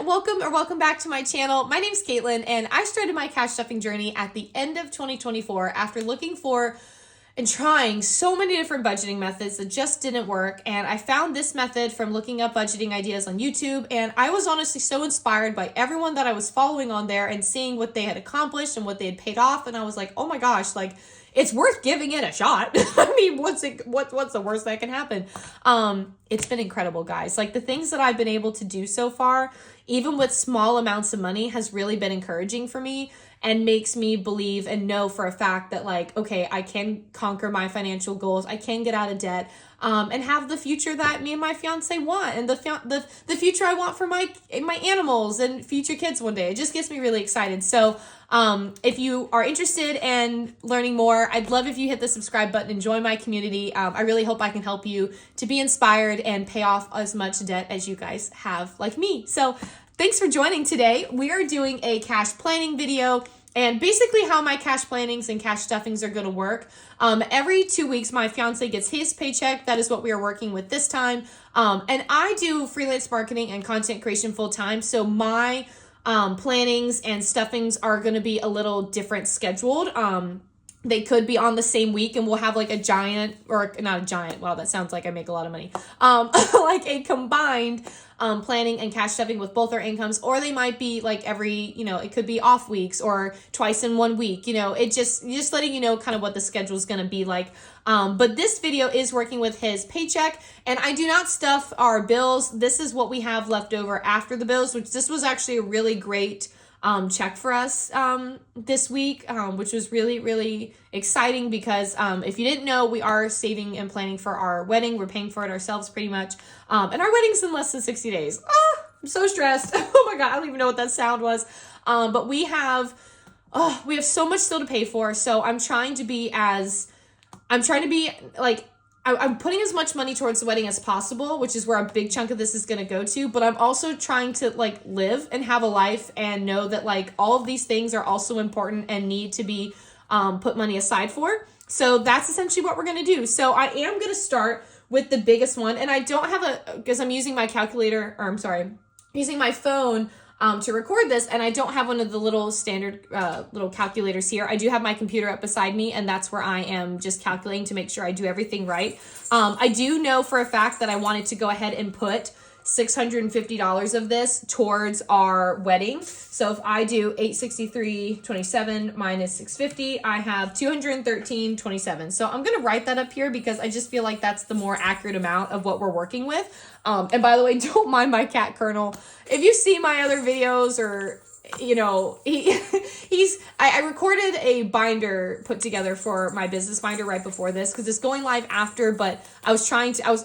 Welcome back to my channel. My name's Caitlin, and I started my cash stuffing journey at the end of 2024 after looking for and trying so many different budgeting methods that just didn't work. And I found this method from looking up budgeting ideas on YouTube, and I was honestly so inspired by everyone that I was following on there and seeing what they had accomplished and what they had paid off. And I was like, oh my gosh, like, it's worth giving it a shot. I mean, what's the worst that can happen? It's been incredible, guys. Like, the things that I've been able to do so far, even with small amounts of money, has really been encouraging for me and makes me believe and know for a fact that, like, okay, I can conquer my financial goals. I can get out of debt, and have the future that me and my fiance want, and the future I want for my animals and future kids one day. It just gets me really excited. So if you are interested in learning more, I'd love if you hit the subscribe button and join my community. I really hope I can help you to be inspired and pay off as much debt as you guys have, like me. So thanks for joining today. We are doing a cash planning video, and basically how my cash plannings and cash stuffings are going to work. Every 2 weeks, my fiance gets his paycheck. That is what we are working with this time. And I do freelance marketing and content creation full time. So my plannings and stuffings are going to be a little different scheduled. They could be on the same week, and we'll have like a giant, or not a giant, wow, that sounds like I make a lot of money, like a combined planning and cash stuffing with both our incomes, or they might be like every, it could be off weeks or twice in 1 week. It just letting you know kind of what the schedule is going to be like. But this video is working with his paycheck, and I do not stuff our bills. This is what we have left over after the bills, which this was actually a really great check for us this week, which was really, really exciting because if you didn't know, we are saving and planning for our wedding. We're paying for it ourselves pretty much. And our wedding's in less than 60 days. I'm so stressed. Oh my God, I don't even know what that sound was. But we have so much still to pay for. So I'm trying to be like, I'm putting as much money towards the wedding as possible, which is where a big chunk of this is going to go to. But I'm also trying to like live and have a life and know that like all of these things are also important and need to be put money aside for. So that's essentially what we're going to do. So I am going to start with the biggest one. And I don't have because I'm using my using my phone to record this, and I don't have one of the little standard little calculators here. I do have my computer up beside me, and that's where I am just calculating to make sure I do everything right. I do know for a fact that I wanted to go ahead and put $650 of this towards our wedding. So if I do $863.27 minus 650, I have $213.27. So I'm going to write that up here because I just feel like that's the more accurate amount of what we're working with. And by the way, don't mind my cat Colonel. If you see my other videos, or I recorded a binder put together for my business binder right before this because it's going live after, but I was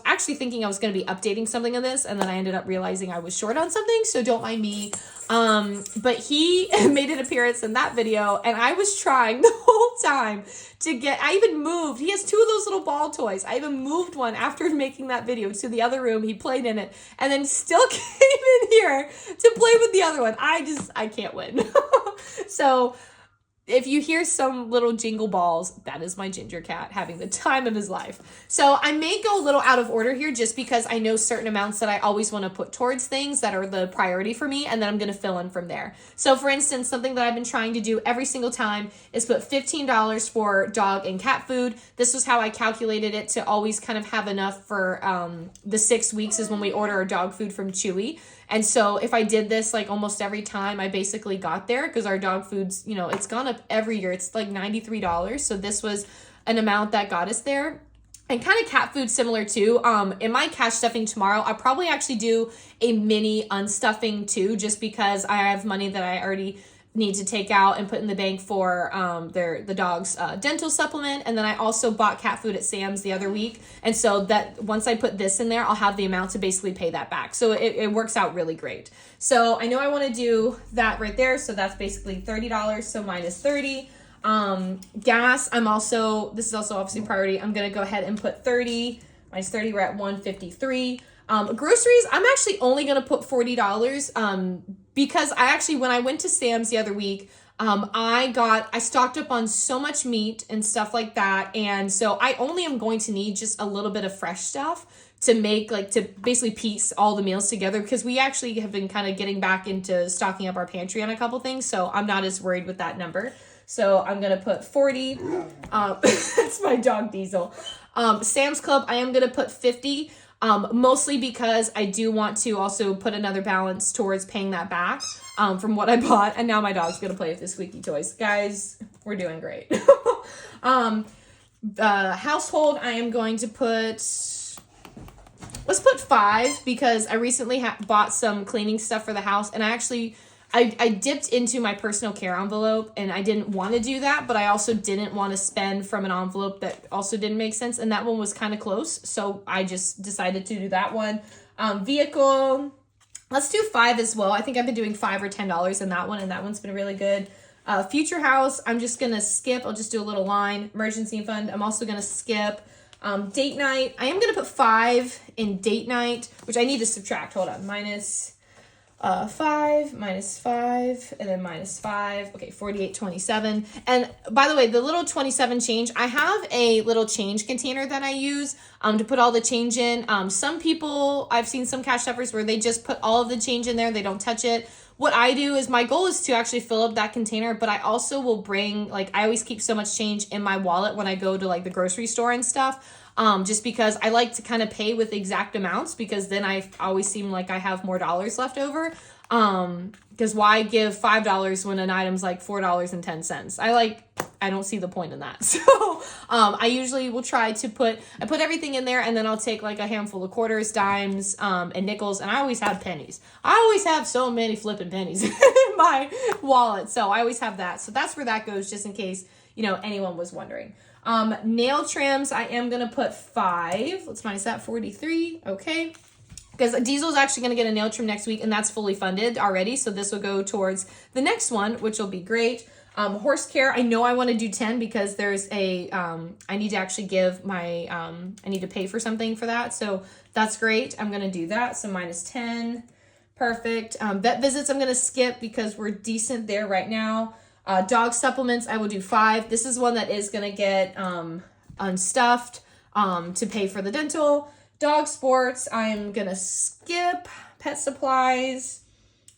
actually thinking I was going to be updating something on this, and then I ended up realizing I was short on something, so don't mind me. But he made an appearance in that video, and I was trying the whole time I even moved. He has 2 of those little ball toys. I even moved one after making that video to the other room. He played in it and then still came in here to play with the other one. I can't win. So if you hear some little jingle balls, that is my ginger cat having the time of his life. So I may go a little out of order here just because I know certain amounts that I always want to put towards things that are the priority for me, and then I'm going to fill in from there. So for instance, something that I've been trying to do every single time is put $15 for dog and cat food. This was how I calculated it to always kind of have enough for the 6 weeks is when we order our dog food from Chewy. And so if I did this like almost every time, I basically got there because our dog food's, it's gone up every year. It's like $93. So this was an amount that got us there. And kind of cat food similar too. In my cash stuffing tomorrow, I'll probably actually do a mini unstuffing too, just because I have money that I already need to take out and put in the bank for the dog's dental supplement. And then I also bought cat food at Sam's the other week, and so that once I put this in there, I'll have the amount to basically pay that back. So it works out really great. So I know I want to do that right there. So that's basically $30. So minus 30. Gas, this is also obviously priority. I'm gonna go ahead and put 30 minus 30. We're at 153. Groceries, I'm actually only gonna put $40 because when I went to Sam's the other week, I stocked up on so much meat and stuff like that. And so I only am going to need just a little bit of fresh stuff to make like to basically piece all the meals together, because we actually have been kind of getting back into stocking up our pantry on a couple things, so I'm not as worried with that number. So I'm gonna put 40. That's my dog Diesel. Sam's Club, I am gonna put 50. Mostly because I do want to also put another balance towards paying that back from what I bought. And now my dog's gonna play with the squeaky toys. Guys, we're doing great. Household, I am going to put, let's put 5, because I recently bought some cleaning stuff for the house, and I dipped into my personal care envelope, and I didn't want to do that, but I also didn't want to spend from an envelope that also didn't make sense, and that one was kind of close, so I just decided to do that one. Vehicle, let's do 5 as well. I think I've been doing $5 or $10 in that one, and that one's been really good. Future house, I'm just going to skip. I'll just do a little line. Emergency fund, I'm also going to skip. Date night, I am going to put 5 in date night, which I need to subtract. Hold on, minus 5, minus 5, and then minus 5. Okay, 48.27. And by the way, the little 27 change, I have a little change container that I use to put all the change in. Some people, I've seen some cash stuffers where they just put all of the change in there, they don't touch it. What I do is, my goal is to actually fill up that container, but I also will bring, like, I always keep so much change in my wallet when I go to like the grocery store and stuff. Just because I like to kind of pay with exact amounts, because then I always seem like I have more dollars left over. Because why give $5 when an item's like $4.10? I don't see the point in that. So, I usually will try to put everything in there, and then I'll take like a handful of quarters, dimes, and nickels, and I always have pennies. I always have so many flipping pennies in my wallet. So I always have that. So that's where that goes, just in case, anyone was wondering. Nail trims, I am going to put 5. Let's minus that, 43. Okay. Because Diesel's actually going to get a nail trim next week, and that's fully funded already. So this will go towards the next one, which will be great. Horse care, I know I want to do 10 because there's I need to actually give my, I need to pay for something for that. So that's great. I'm going to do that. So minus 10. Perfect. Vet visits, I'm going to skip because we're decent there right now. Dog supplements, I will do 5. This is one that is going to get unstuffed to pay for the dental. Dog sports, I'm going to skip. Pet supplies,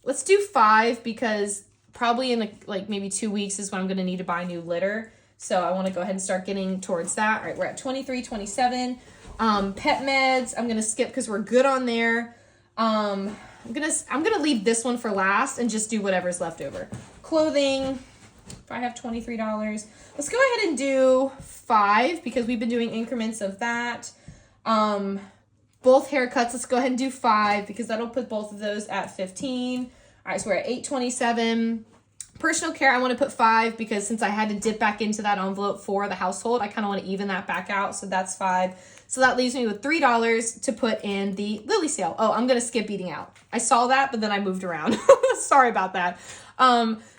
let's do 5 because probably in maybe 2 weeks is when I'm going to need to buy new litter. So I want to go ahead and start getting towards that. All right, we're at 23, 27. Pet meds, I'm going to skip because we're good on there. I'm gonna leave this one for last and just do whatever's left over. Clothing, if I have $23, let's go ahead and do 5 because we've been doing increments of that. Both haircuts, let's go ahead and do 5 because that'll put both of those at 15. All right, so we're at 827. Personal care, I want to put 5 because since I had to dip back into that envelope for the household, I kind of want to even that back out. So that's 5. So that leaves me with $3 to put in the Lily sale. Oh, I'm going to skip eating out. I saw that, but then I moved around. Sorry about that.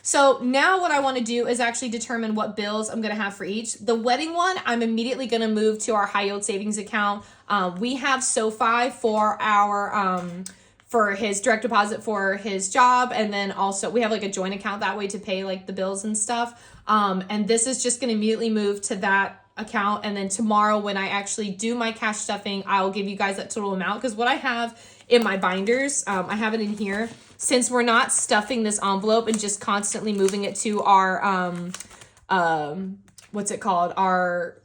So now what I want to do is actually determine what bills I'm going to have for each. The wedding one, I'm immediately going to move to our high yield savings account. We have SoFi for our, for his direct deposit for his job. And then also we have like a joint account that way to pay like the bills and stuff. And this is just going to immediately move to that account. And then tomorrow when I actually do my cash stuffing, I'll give you guys that total amount. Because what I have in my binders, I have it in here. Since we're not stuffing this envelope and just constantly moving it to our, what's it called? Our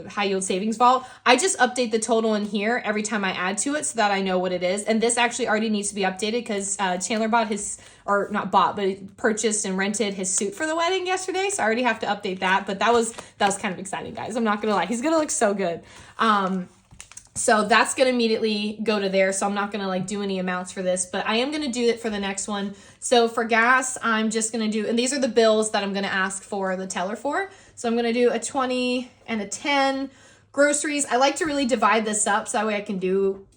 high yield savings vault. I just update the total in here every time I add to it so that I know what it is. And this actually already needs to be updated because Chandler bought his, or not bought, but he purchased and rented his suit for the wedding yesterday. So I already have to update that. But that was kind of exciting, guys. I'm not going to lie. He's going to look so good. So that's going to immediately go to there. So I'm not going to like do any amounts for this, but I am going to do it for the next one. So for gas, I'm just going to do, and these are the bills that I'm going to ask for the teller for. So I'm going to do a 20 and a 10. Groceries, I like to really divide this up so that way I can do,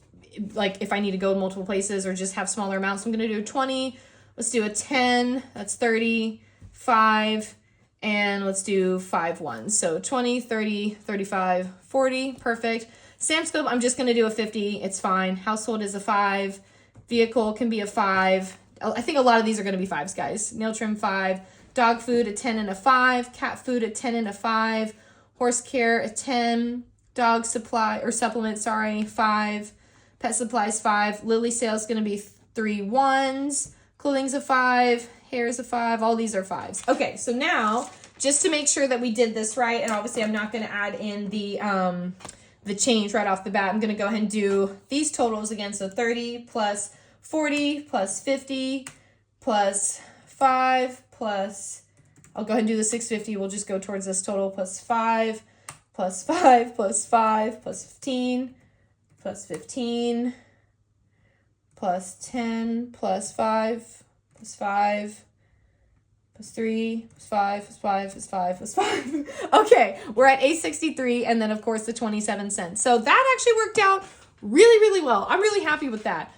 like if I need to go multiple places or just have smaller amounts. I'm going to do 20. Let's do a 10. That's 30, 5, and let's do 5 ones. So 20, 30, 35, 40. Perfect. Sam's Club, I'm just going to do a 50. It's fine. Household is a 5. Vehicle can be a 5. I think a lot of these are going to be 5s, guys. Nail trim 5. Dog food a 10 and a 5. Cat food a 10 and a 5. Horse care a 10. dog supply or supplement, sorry, 5. Pet supplies 5. Lily sales going to be 3 1s. Clothing's a 5. Hair's a 5. All these are 5s. Okay, so now just to make sure that we did this right, and obviously I'm not going to add in the change right off the bat. I'm going to go ahead and do these totals again. So 30 plus 40 plus 50 plus 5 plus, I'll go ahead and do the 650. We'll just go towards this total plus 5 plus 5 plus 5 plus 15 plus 15 plus 10 plus 5 plus 5 plus 3 plus 5 plus 5 plus 5 plus 5. Okay, we're at $8.63, and then of course the 27 cents. So that actually worked out really, really well. I'm really happy with that.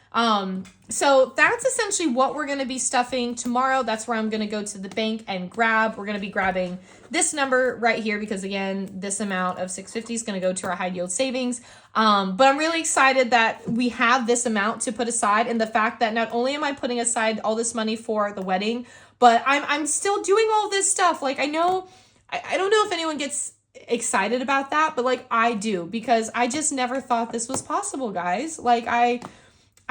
So that's essentially what we're going to be stuffing tomorrow. That's where I'm going to go to the bank and grab. We're going to be grabbing this number right here because, again, this amount of $650 is going to go to our high yield savings. But I'm really excited that we have this amount to put aside, and the fact that not only am I putting aside all this money for the wedding, but I'm still doing all this stuff. Like, I don't know if anyone gets excited about that, but like I do, because I just never thought this was possible, guys. Like I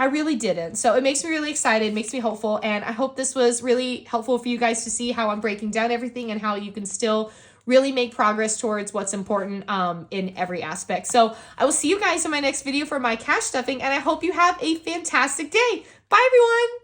really didn't. So it makes me really excited, makes me hopeful, and I hope this was really helpful for you guys to see how I'm breaking down everything and how you can still really make progress towards what's important in every aspect. So I will see you guys in my next video for my cash stuffing, and I hope you have a fantastic day. Bye, everyone.